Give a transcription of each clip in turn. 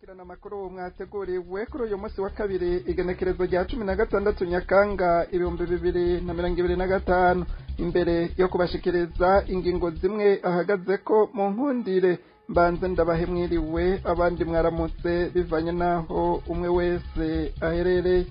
Kurikirana amakuru mwateguriwe kuri uyu munsi wa kabiri igenekerezo rya 16 Nyakanga 2025 imbere yo kubashikiriza ingingo zimwe ahagaze ko mu nkundire mbanze ndabahemwiriwe abandi mwaramutse bivanye naho umwe wese aherereye.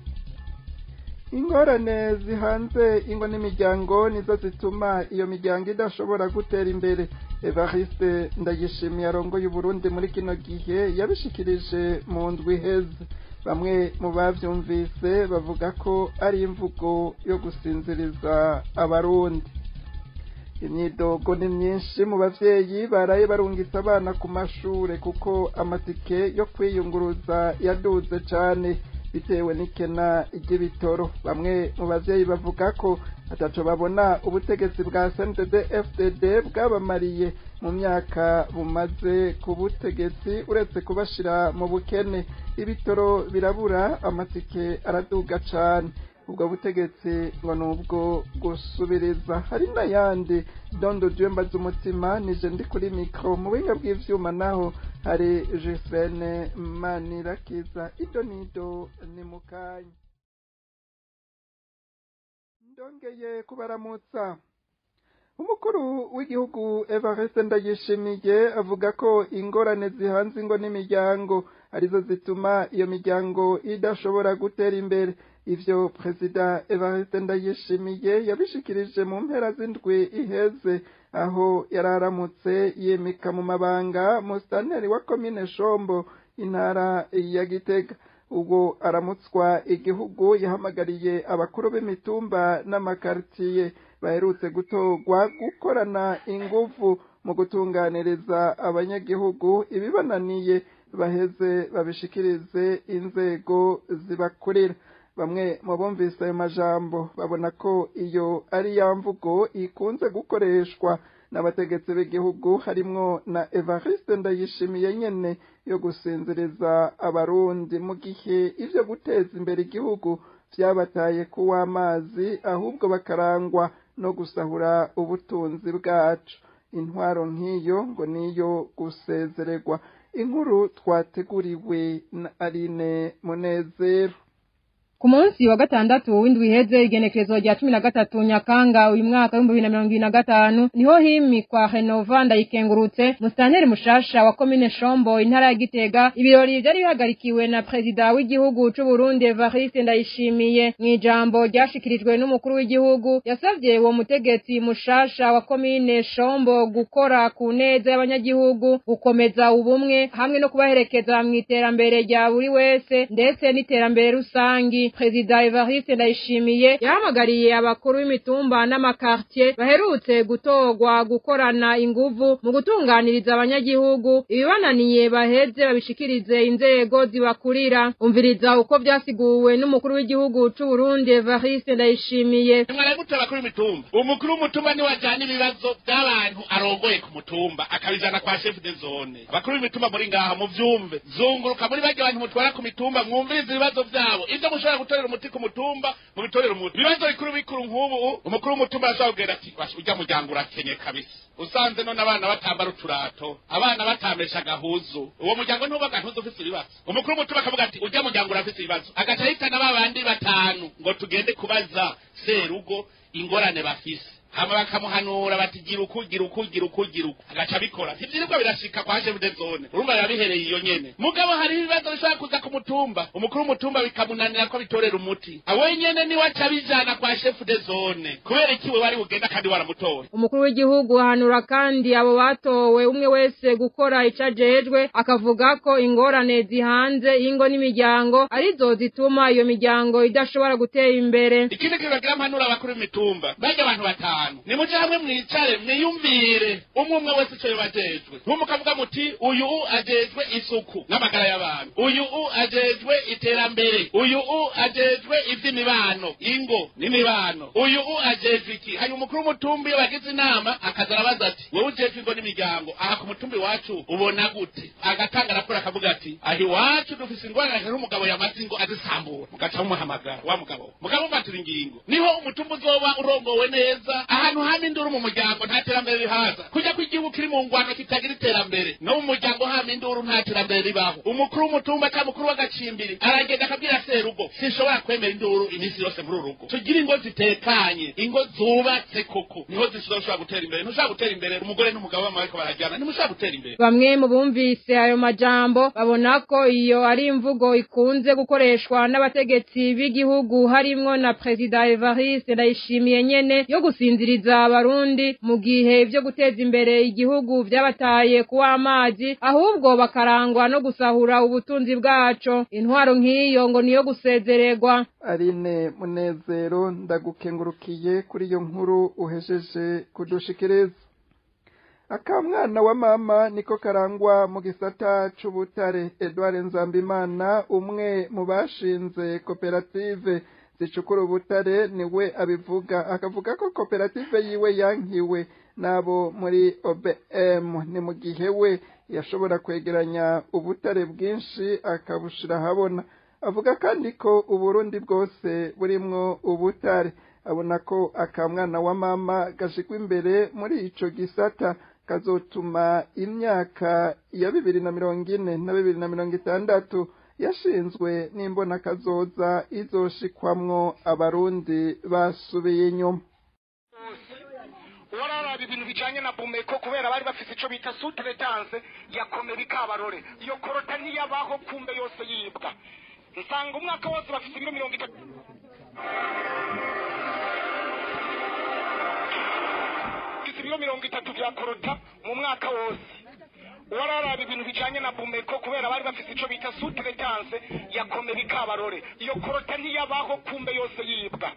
Ingorane zihanze ingo n'imiryango nizo zituma iyo miryango idashobora gutera imbere. Evariste Ndayishimiye arongoye Burundi muri kino gihe yabishikirije mu ndwi iheze. Bamwe mu bavyumvise bavuga ko ari imvugo yo gusinziriza abarundi. Imyidogo ni myinshi mu bavyeyi baraye barungitse abana ku mashure kuko amatike yo kwiyunguruza yaduze cane bitewe n'ikena ry'ibitoro. Bamwe mu bavyeyi bavuga ko ataco babona ubutegetsi bwa CNDD-FDD bwabamariye mu myaka bumaze ku butegetsi uretse kubashira mu bukene. Ibitoro birabura, amatike araduga cane. Ubwo butegetsi ngo nubwo gusubiriza. Hari n'ayandi Dondo Jemba z'umutima nije ndi kuri mikro, mu buhinga bw'ivyuma naho hari Gisene Manirakiza. Idonido ni mukanya. Ndongeye kubaramutsa. Umukuru w'igihugu Evariste Ndayishimiye avuga ko ingorane zihanze ingo n'imiryango arizo zituma iyo miryango idashobora gutera imbere. Ivyo Perezida Evariste Ndayishimiye yabishikirije mu mpera z'indwi iheze aho yararamutse yimika mu mabanga musitanteri wa komine Shombo intara ya Gitega. Ubwo aramutswa igihugu yahamagariye abakuru b'imitumba n'amakartiye baherutse gutorwa gukorana ingufu mu gutunganiriza abanyagihugu ibibananiye baheze babishikirize inzego zibakurira. Bamwe mu bumvise ayo majambo babona ko iyo ari ya mvugo ikunze gukoreshwa n'abategetsi b'igihugu harimwo na Evariste Ndayishimiye nyene yo gusinziriza abarundi mu gihe ivyo guteza imbere igihugu vyabataye kuwa amazi ahubwo bakarangwa no gusahura ubutunzi bwacu. Intwaro nk'iyo ngo niyo gusezererwa. Inkuru twateguriwe na Aline Munezero. Ku munsi wa gatandatu w'indwi iheze igenekerezo rya 13 Nyakanga uyu mwaka 2025 niho himikwa Renova Ndayikengurutse musitanteri mushasha wa komine Shombo intara ya Gitega. Ibirori byari bihagarikiwe na Perezida w'igihugu c'u Burundi Evariste Ndayishimiye. Mw'ijambo ryashikirijwe n'umukuru w'igihugu yasavye uwo mutegetsi mushasha wa komine Shombo gukora ku neza y'abanyagihugu, gukomeza ubumwe hamwe no kubaherekeza mw'iterambere rya buri wese ndetse n'iterambere rusangi. Perezida Evariste Ndayishimiye yahamagariye abakuru b'imitumba n'amakartier baherutse gutorwa gukorana inguvu mu gutunganiriza abanyagihugu ibibananiye baheze babishikirize inzego zibakurira. Umviriza uko byasiguwe n'umukuru w'igihugu c'u Burundi Evariste Ndayishimiye. Mwaragutora abakuru b'imitumba, umukuru w'umutumba ni wajana ibibazo by'abantu arongoye ku mutumba akabijana kwa chef de zone. Abakuru b'imitumba muri ngaha mu vyumve, zunguruka muri bajya abantu mutwara ku mitumba mwumvirize ibibazo byabo. Ivyo mushobora gutorera umuti ku mutumba mu bitorera umuti. Ibibazo bikuru nk'ubu umukuru w'umutumba ashobora ati ujya muryango urakenye kabisa. Usanze none abana batambara uturato, abana batamesha gahuzu. Uwo muryango ntuba gahuzu ufise ibibazo. Umukuru w'umutumba akavuga ati ujya muryango urafise ibibazo. Agacahitana babandi batanu ngo tugende kubaza serugo ingorane bafise. Hama bakamuhanura bati gira uku agaca bikora. Ivyirirwa birashika kwa chef de zone. Urumva yabihereye iyo nyene. Mugabo hari ibibazo bishaka kuza ku mutumba. Umukuru w'umutumba bikamunanira ko bitorera umuti. Awe nyene ni waca bijana kwa chef de zone. Kubera ikiwe wari ugenda kandi waramutoye. Umukuru w'igihugu ahanura kandi abo batowe umwe wese gukora icajejwe, akavuga ko ingorane zihanze ingo n'imiryango arizo zituma iyo miryango idashobora gutera imbere. Ikindi kibagira ampanura abakuru b'imitumba. Bajya abantu batanu. Nimuje hamwe mwicare mwiyumvire umwe wese cyo yabajejwe. Ntumukavuga muti uyu ajejwe isuku n'amagara y'abantu, uyu ajejwe iterambere, uyu ajejwe ivy'imibano ingo n'imibano, uyu ajejwe iki. Hari umukuru w'umutumba yabagize inama akazarabaza ati wewe ujejwe ingo n'imiryango aha ku mutumbi wacu ubona gute? Agatanga raporo akavuga ati ahi wacu dufise ingorane n'umugabo yamazingo azisambura. Mugaca mumuhamagara wa mugabo mbatira ingingo niho umutumba uzoba urongowe neza ahantu hama induru mu muryango nta terambere rihaza kujya kw'igihugu kiri mu ngwano kitagira iterambere no mu muryango hama induru nta terambere ribaho umukuru w'umutumba cyangwa umukuru w'agacimbiri aragenda akabwira serugo sinshobora kwemera induru iminsi yose muri urugo tugira ingo zitekanye ingo zubatse koko niho zishobora gutera imbere ntushobora gutera imbere umugore n'umugabo bamwe bariko barajyana ntimushobora gutera imbere bamwe mu bumvise ayo majambo babona ko iyo ari imvugo ikunze gukoreshwa n'abategetsi b'igihugu harimwo na Perezida Evariste Ndayishimiye nyene yo gusinziriza abarundi mu gihe byo guteza imbere igihugu byabataye kuwa amazi ahubwo bakarangwa no gusahura ubutunzi bwaco intwaro nk'iyo ngo niyo gusezererwa. Arine Munezero ndagukengurukiye kuri iyo nkuru uhejeje kudushikiriza. Akamwana wa mama niko karangwa mu gisata c'ubutare. Edouard Nzambimana umwe mu bashinze koperative zicukura ubutare niwe abivuga akavuga ko koperative yiwe yankiwe nabo muri OBM ni mu gihe we yashobora kwegeranya ubutare bwinshi akabushira habona. Avuga kandi ko Uburundi bwose burimwo ubutare. Abona ko akamwana wa mama gashikwa imbere muri ico gisata kazotuma imyaka ya 2040 na 2060 yashinzwe n'imbona kazoza izoshikwamwo abarundi basubiye inyuma. Warara ibintu bijanye na Bumeko kubera bari bafise ico bita sous-traitance ya Komerika Abarore iyo korota ntiyabaho kumbe yose yibwa nsanga umwaka wose bafise ibiro 30 ibiro 30 bya korota mu mwaka wose. Warara ibintu bijanye na Bumeko kubera bari bafise ico bita sous-traitance ya Komerika Abarore iyo korota ntiyabaho kumbe yose yibwa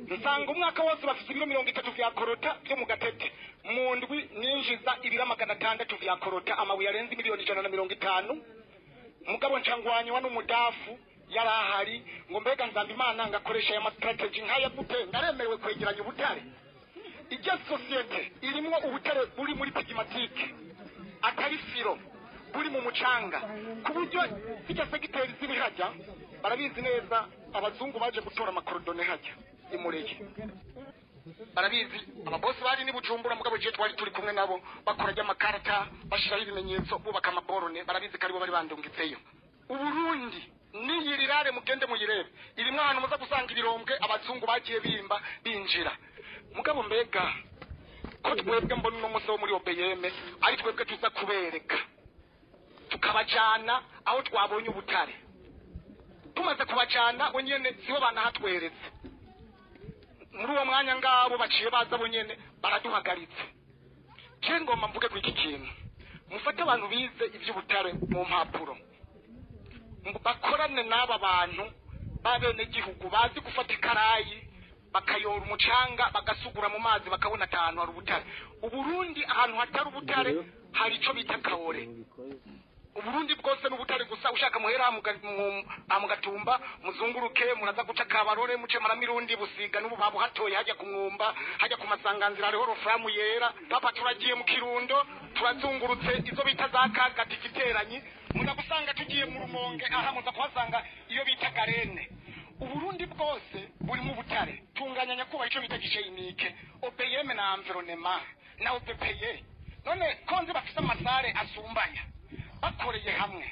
nsanga umwaka wose bafise ibiro 30 vya korota byo mu Gatete mu ndwi ninjiza ibiro 600 vya korota amabuye arenze miliyoni 150 mugabo ncangwanywa n'umudafu yarahari ngo mbega Nzambimana ngakoresha ya strategy nkaya gute ndaremerewe kwegeranya ubutare. Ijya societe irimwo ubutare buri muri pigmatike atari firo buri mu mucanga ku buryo zijya segiteri ziri hajya barabizi neza abazungu baje gutora amakorodone hajya imureye barabizi ababosi bari ni Bujumbura mugabo je twari turi kumwe nabo bakora amakarata bashiraho ibimenyetso bubaka amaborone barabizi kari bo bari bandungitseyo. Uburundi niyirirare mugende muyirebe irimwe ahantu muza gusanga ibirombwe abazungu bagiye bimba binjira mugabo mbega ko twebwe mbona no muso muri OBM ari twebwe tuza kubereka tukabajana aho twabonye ubutare tumaze kubajana bonyene sibo banahatweretse muri uwo mwanya ngabo baciye baza bonyene baraduhagaritse. Je ngomba mvuge ku iki kintu mufate abantu bize iby'ubutare mu mpapuro bakorane n'aba bantu babene gihugu bazi gufata ikarayi bakayora umucanga bagasugura mu mazi bakabona ahantu hari ubutare. Uburundi ahantu hatari ubutare hari ico bita kaore. Uburundi bwose n'ubutare gusa ushaka muhera mu Gatumba muzunguruke muraza guca Kabarore muce Maramirundi Busiga n'ubu babu hatoye hajya ku Mwumba hajya ku Masanganzira hariho Roframu yera papa turagiye mu Kirundo turazungurutse izo bita za Kagati Giteranyi muza gusanga tugiye mu Rumonge aha muza kuhasanga iyo bita Garene. Uburundi bwose buri mu butare tunganyanya kuba ico bita gisheinike OBM na environnement na OPPE none konze bafise amasare asumbanya bakoreye hamwe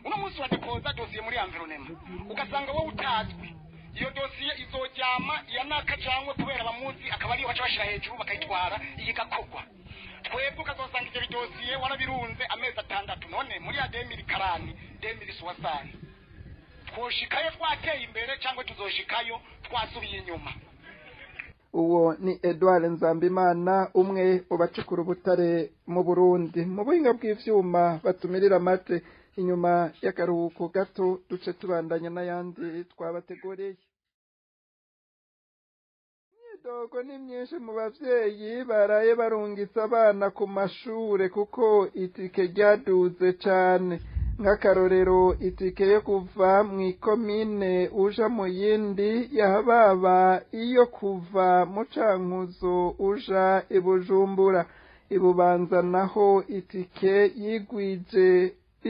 uno munsi wa depoza dossier muri environnement ugasanga wowe utazwi iyo dossier izojyama ya nakajangwe kubera bamuzi akaba ari baca bashira hejuru bakayitwara igakogwa twebwe ukazosanga ivyo dossier warabirunze amezi 6 none muri ademiri karani demiri swasani twoshikayo twateye imbere cyangwa tuzoshikayo twasubiye inyuma. Uwo ni Edouard Nzambimana umwe mu bacukura ubutare mu Burundi. Mu buhinga bw'ivyuma batumirira amate inyuma y'akaruhuko gato duce tubandanya n'ayandi twabateguriye. Imyidogo ni myinshi mu bavyeyi baraye barungitse abana ku mashure kuko itike ryaduze cane. Nk'akarorero itike yo kuva mw'ikomine uja mu yindi yahababa iyo kuva mu Cankuzo uja i Bujumbura. Ibubanza naho itike yigwije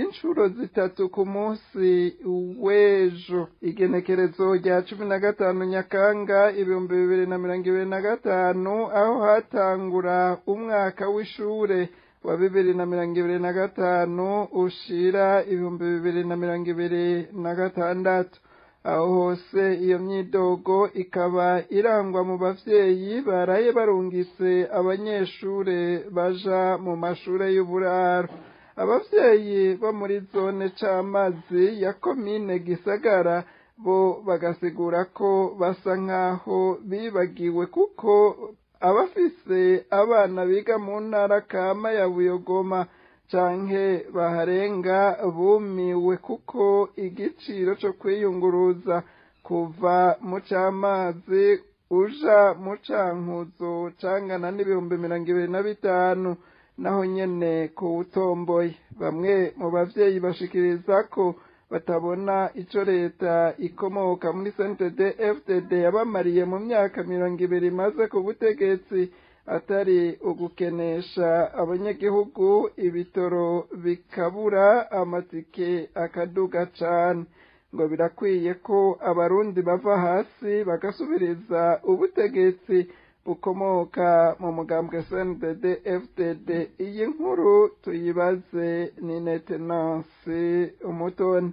inshuro zitatu ku munsi w'ejo. Igenekerezo rya 15 Nyakanga 2025 aho hatangura umwaka w'ishure wa 2025 ushira 2026. Aho hose iyo myidogo ikaba irangwa mu bavyeyi baraye barungitse abanyeshure baja mu mashure y'uburaro. Abavyeyi bo muri zone Camazi ya komine Gisagara bo bagasigura ko basa nkaho bibagiwe kuko abafise abana biga mu ntara kama ya Buyogoma canke baharenga bumiwe kuko igiciro co kwiyunguruza kuva mu Camazi uja mu Cankuzo cangana n'ibihumbi 25 naho nyene kuwutomboye. Bamwe mu bavyeyi bashikiriza ko batabona ico leta ikomoka muri CNDD-FDD yabamariye mu myaka 20 imaze ku butegetsi atari ugukenesha abanyagihugu ibitoro bikabura amatike akaduga cane. Ngo birakwiye ko abarundi bava hasi bagasubiriza ubutegetsi bukomoka mu mugambwe CNDD-FDD. Iyi nkuru tuyibaze ni Netenance Umutoni.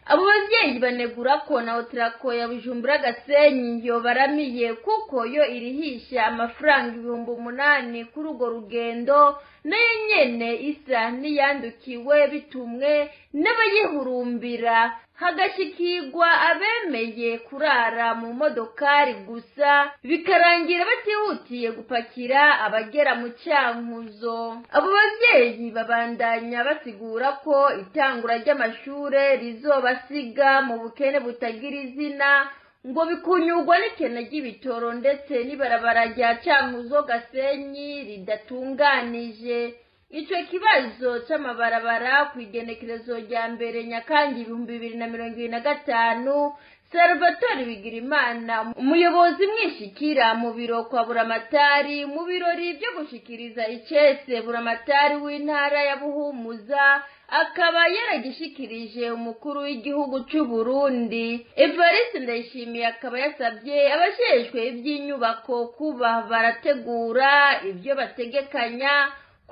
Abo bavyeyi banegura ko na Otrako ya Bujumbura Gasenyi yo baramiye kuko yo irihisha amafaranga 8,000 kuri urwo rugendo, nayo nyene isa niyandukiwe bitumwe n'abayihurumbira, hagashikirwa abemeye kurara mu modokari gusa bikarangira batihutiye gupakira abagera mu Cankuzo. Abo bavyeyi babandanya basigura ko itangura ry'amashure rizobasiga mu bukene butagira izina, ngo bikunyurwa n'ikena ry'ibitoro ndetse n'ibarabara rya Cankuzo Gasenyi ridatunganije. Ico kibazo c'amabarabara kw'igenekerezo rya mbere Nyakanga 2025, Salvatore Bigirimana, umuyobozi mwishikira mu biro kwa Buramatari mu birori byo gushikiriza icese Buramatari w'intara ya Buhumuza, akaba yaragishikirije umukuru w'igihugu cy'u Burundi. Evariste Ndayishimiye akaba yasabye abasheshwe iby'inyubako kuba barategura ibyo bategekanya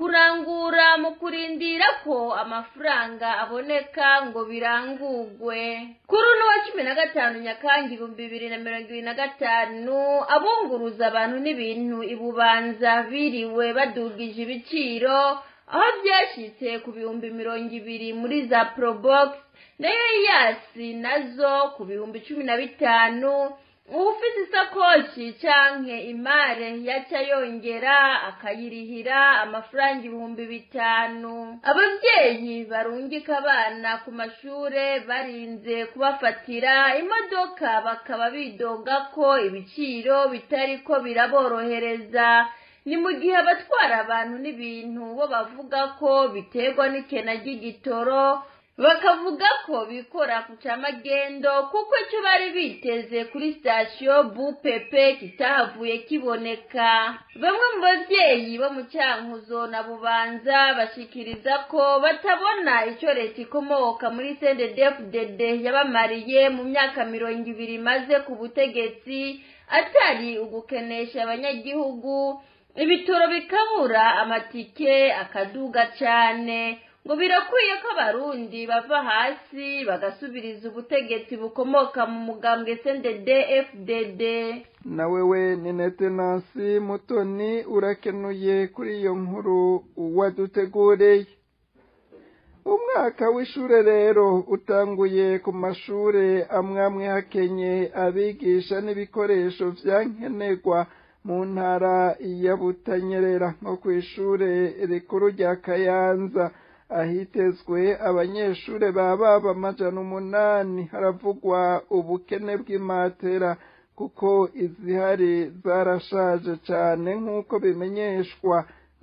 kurangura mu kurindira ko amafaranga aboneka ngo birangurwe. Kuri uno wa 15 Nyakanga 2025 abunguruza abantu n'ibintu ibubanza biriwe badugije ibiciro, aho byashitse ku 200 muri za Probox, nayo yasi nazo ku 15,000. Ufite isakoshi canke imare yaca yongera akayirihira amafaranga 5,000. Abavyeyi barungika abana ku mashure barinze kubafatira imodoka bakaba bidoga ko ibiciro bitariko biraborohereza. Ni mu gihe abatwara abantu n'ibintu bo bavuga ko biterwa n'ikena ry'igitoro, bakavuga ko bikora ku camagendo kuko cyo bari biteze kuri station Bupepe kitahavuye kiboneka. Bamwe mu bavyeyi bo mu Cankuzo na Bubanza bashikiriza ko batabona ico leta ikomoka muri CNDD-FDD yabamariye mu myaka 20 imaze ku butegetsi atari ugukenesha abanyagihugu ibitoro bikabura amatike akaduga cane. Ngo birakwiye ko abarundi bava hasi bagasubiriza ubutegetsi bukomoka mu mugambwe CNDD-FDD. Na wewe ni Netenance Mutoni urakenuye kuri iyo nkuru wadutegureye. Umwaka w'ishure rero utanguye ku mashure amwe hakenye abigisha n'ibikoresho vyankenerwa mu ntara ya Butanyerera nko kw'ishure rikuru rya Kayanza. Ahitezwe abanyeshure baba 800. Haravugwa ubukene bw'imatera kuko izihari zarashaje cane nk'uko bimenyeshwa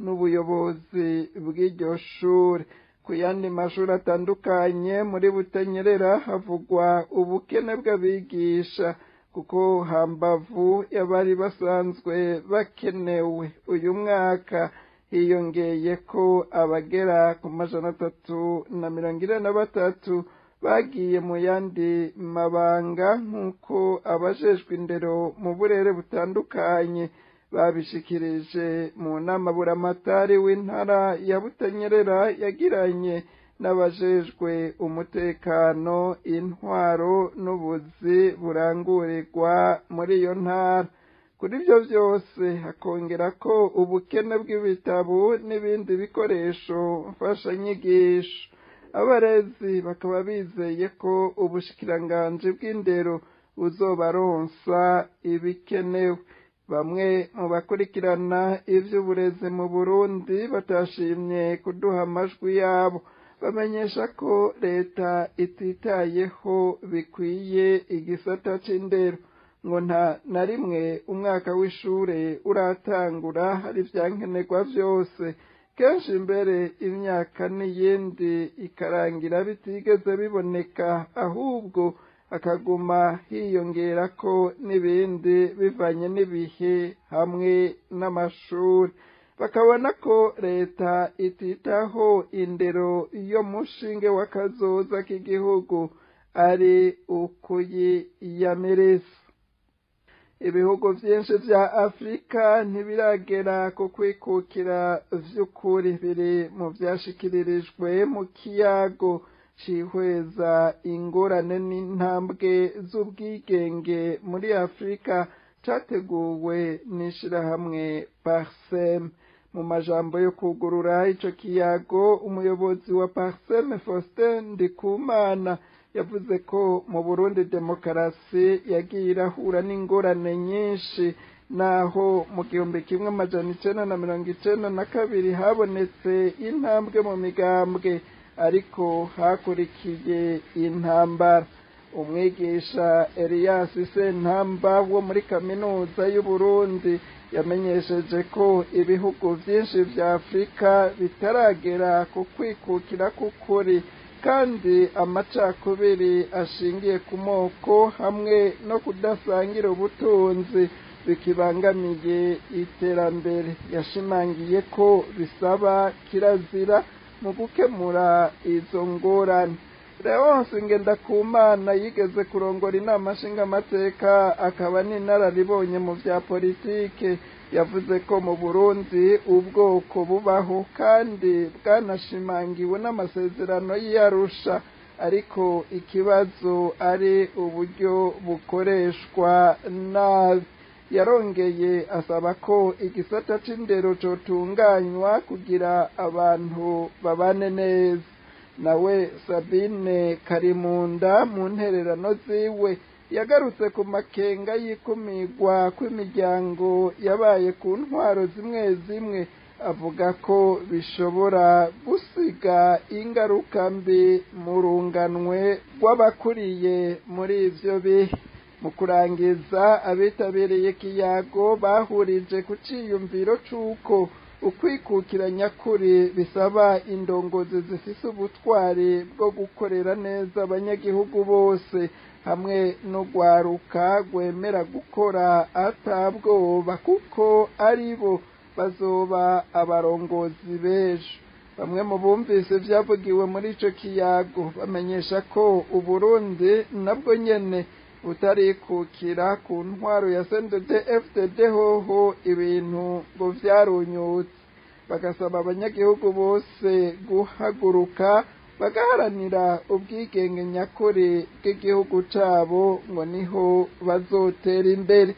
n'ubuyobozi bw'iryo shure. Ku yandi mashuri atandukanye muri Butanyerera havugwa ubukene bw'abigisha kuko hambavu y'abari basanzwe bakenewe uyu mwaka hiyongeye ko abagera ku 343 bagiye mu yandi mabanga nk'uko abajejwe indero mu burere butandukanye babishikirije mu nama buramatari w'intara ya Butanyerera yagiranye n'abajejwe umutekano, intwaro n'ubuzi burangurirwa muri iyo ntara. Kuri ibyo byose hakongera ko ubukene bw'ibitabo n'ibindi bikoresho mfashanyigisho. Abarezi bakaba bizeye ko ubushikiranganji bw'indero buzobaronsa ibikenewe. Bamwe mu bakurikirana ivy'uburezi mu Burundi batashimye kuduha amajwi yabo, bamenyesha ko leta ititayeho bikwiye igisata c'indero, ngo nta na rimwe umwaka w'ishure uratangura hari vyankenerwa vyose, kenshi mbere imyaka n'iyindi ikarangira bitigeze biboneka, ahubwo akaguma hiyongera ko n'ibindi bivanye n'ibihe hamwe n'amashuri. Bakabona ko leta ititaho indero yo mushinge w'akazoza k'igihugu ari ukuyiyamirisa. Ibihugu vyinshi vya Afrika ntibiragera ku kwikukira vy'ukuri, biri mu vyashikiririjwe mu kiyago cihweza ingorane n'intambwe z'ubwigenge muri Afrika categuwe n'ishirahamwe Parsem. Mu majambo yo kugurura ico kiyago, umuyobozi wa Parsem Faustin Ndikumana yavuze ko mu Burundi demokarasi yagiye irahura n'ingorane nyinshi, naho mu 1992 habonetse intambwe mu migambwe, ariko hakurikiye intambara. Umwigisha Elias Sentamba wo muri kaminuza y'u Burundi yamenyesheje ko ibihugu vyinshi vya Afrika bitaragera ku kwikukira k'ukuri, kandi amacakubiri ashingiye ku moko hamwe no kudasangira ubutunzi bikibangamiye iterambere. Yashimangiye ko bisaba kirazira mu gukemura izo ngorane. Leonce Ngendakumana yigeze kurongora inama nshingamateka akaba n'inararibonye mu vya politike, yavuze ko mu Burundi ubwoko bubaho kandi bwanashimangiwe n'amasezerano y'Arusha, ariko ikibazo ari uburyo bukoreshwa nabi. Yarongeye asaba ko igisata c'indero cotunganywa kugira abantu babane neza. Nawe Sabine Karimunda mu ntererano ziwe yagarutse ku makenga y'ikumirwa kw'imiryango yabaye ku ntwaro zimwe zimwe, avuga ko bishobora gusiga ingaruka mbi mu runganwe rw'abakuriye muri ivyo bihe. Mu kurangiza, abitabiriye kiyago bahurije ku ciyumviro c'uko ukwikukira nyakuri bisaba indongozi zifise ubutwari bwo gukorera neza abanyagihugu bose, hamwe no gwaruka gwemera gukora atabwoba, kuko aribo bazoba abarongozi b'ejo. Bamwe mu bumvise vyavugiwe muri ico kiyago bamenyesha ko Uburundi nabwo nyene butarikukira ku ntwaro ya CNDD-FDD hoho ibintu ngo vyarunyutse. Bagasaba abanyagihugu bose guhaguruka bagaharanira ubwigenge nyakuri bw'igihugu cabo, ngo niho bazotera imbere.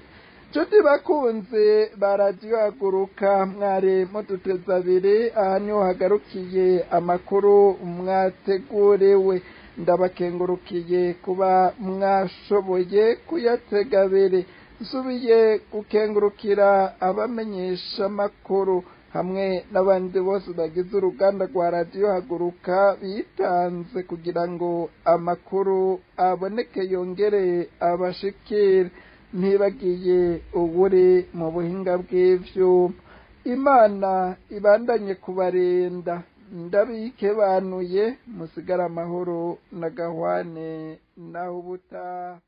Nshuti bakunze ba radiyo Haguruka, mwari muduteze abiri, aha niho hagarukiye amakuru mwateguriwe. Ndabakengurukiye kuba mwashoboye kuyatega abiri. Nsubiye gukengurukira abamenyesha amakuru hamwe n'abandi bose bagize uruganda rwa radiyo Haguruka bitanze kugira ngo amakuru aboneke yongere abashikire. Ntibagiye uburi mu buhinga bw'ivyuma. Imana ibandanye kubarinda. Ndabikebanuye, musigara amahoro na gahwane naho ubutaha.